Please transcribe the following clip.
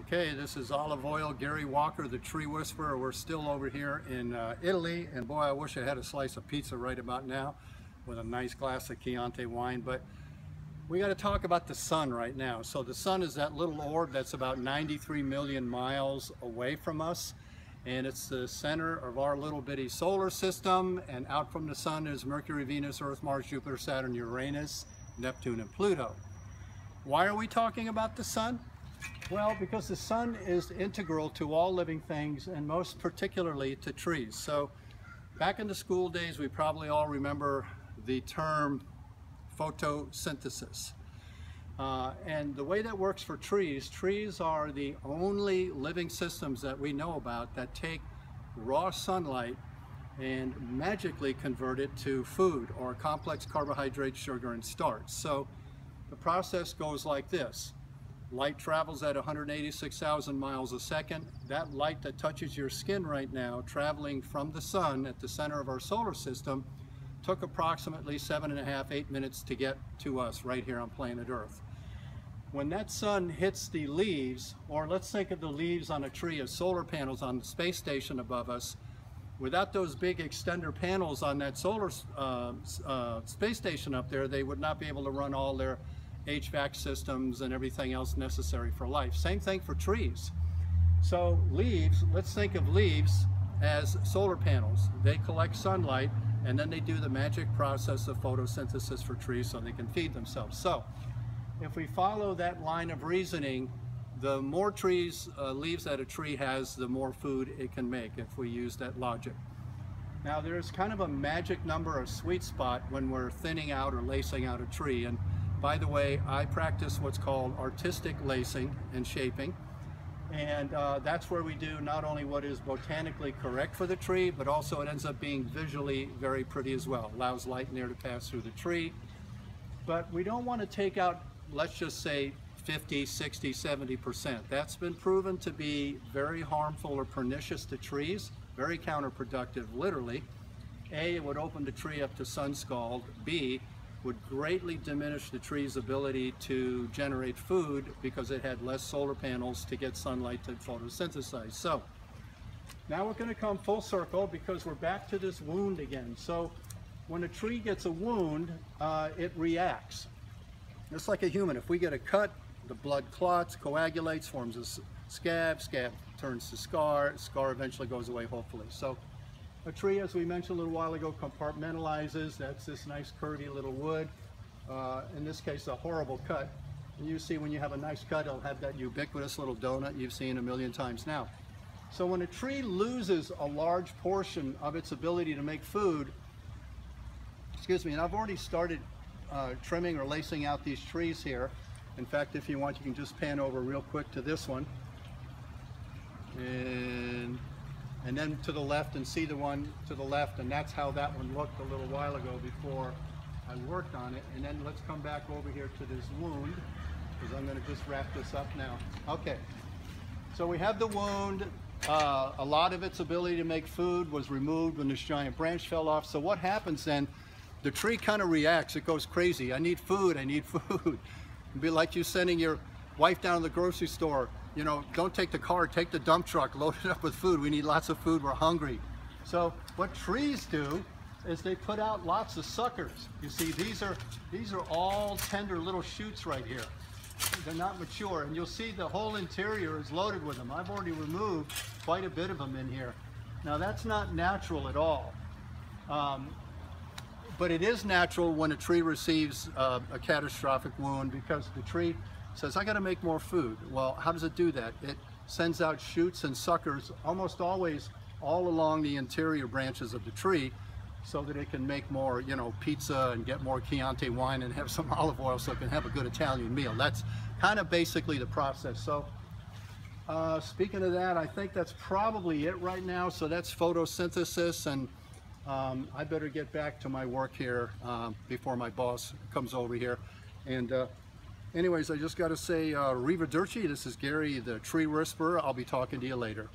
Okay, this is Olive Oil, Gary Walker, the Tree Whisperer. We're still over here in Italy, and boy, I wish I had a slice of pizza right about now with a nice glass of Chianti wine, but we got to talk about the sun right now. So the sun is that little orb that's about 93 million miles away from us, and it's the center of our little bitty solar system, and out from the sun is Mercury, Venus, Earth, Mars, Jupiter, Saturn, Uranus, Neptune, and Pluto. Why are we talking about the sun? Well, because the sun is integral to all living things, and most particularly to trees. So back in the school days, we probably all remember the term photosynthesis. And the way that works for trees are the only living systems that we know about that take raw sunlight and magically convert it to food or complex carbohydrates, sugar, and starch. So the process goes like this. Light travels at 186,000 miles a second. That light that touches your skin right now, traveling from the sun at the center of our solar system, took approximately 7.5 to 8 minutes to get to us right here on planet Earth. When that sun hits the leaves, or let's think of the leaves on a tree as solar panels on the space station above us, without those big extender panels on that solar space station up there, they would not be able to run all their HVAC systems and everything else necessary for life. Same thing for trees. So leaves, let's think of leaves as solar panels. They collect sunlight and then they do the magic process of photosynthesis for trees so they can feed themselves. So if we follow that line of reasoning, the more leaves that a tree has, the more food it can make if we use that logic. Now there's kind of a magic number, a sweet spot when we're thinning out or lacing out a tree. And by the way, I practice what's called artistic lacing and shaping, and that's where we do not only what is botanically correct for the tree, but also it ends up being visually very pretty as well. Allows light and air to pass through the tree. But we don't want to take out, let's just say, 50, 60, 70%. That's been proven to be very harmful or pernicious to trees, very counterproductive, literally. A, it would open the tree up to sun scald. B, would greatly diminish the tree's ability to generate food because it had less solar panels to get sunlight to photosynthesize. So now we're going to come full circle because we're back to this wound again. So when a tree gets a wound, it reacts. Just like a human, if we get a cut, the blood clots, coagulates, forms a scab, scab turns to scar, scar eventually goes away, hopefully. So a tree, as we mentioned a little while ago, compartmentalizes. That's this nice curvy little wood. In this case, a horrible cut. And you see when you have a nice cut, it'll have that ubiquitous little donut you've seen a million times now. So when a tree loses a large portion of its ability to make food, excuse me, and I've already started trimming or lacing out these trees here. In fact, if you want, you can just pan over real quick to this one. And then to the left, and see the one to the left, and that's how that one looked a little while ago before I worked on it. And then let's come back over here to this wound, because I'm going to just wrap this up now. Okay, so we have the wound. A lot of its ability to make food was removed when this giant branch fell off. So what happens then? The tree kind of reacts. It goes crazy. I need food, I need food. It'd be like you sending your wife down to the grocery store. You know, don't take the car, take the dump truck, load it up with food. We need lots of food, we're hungry. So what trees do is they put out lots of suckers. You see, these are all tender little shoots right here. They're not mature, and you'll see the whole interior is loaded with them. I've already removed quite a bit of them in here. Now that's not natural at all. But it is natural when a tree receives a catastrophic wound, because the tree says, I got to make more food. Well, how does it do that? It sends out shoots and suckers almost always all along the interior branches of the tree so that it can make more, you know, pizza and get more Chianti wine and have some olive oil so it can have a good Italian meal. That's kind of basically the process. So speaking of that, I think that's probably it right now. So that's photosynthesis, and I better get back to my work here before my boss comes over here. And anyways, I just got to say, arrivederci. This is Gary, the Tree Whisperer. I'll be talking to you later.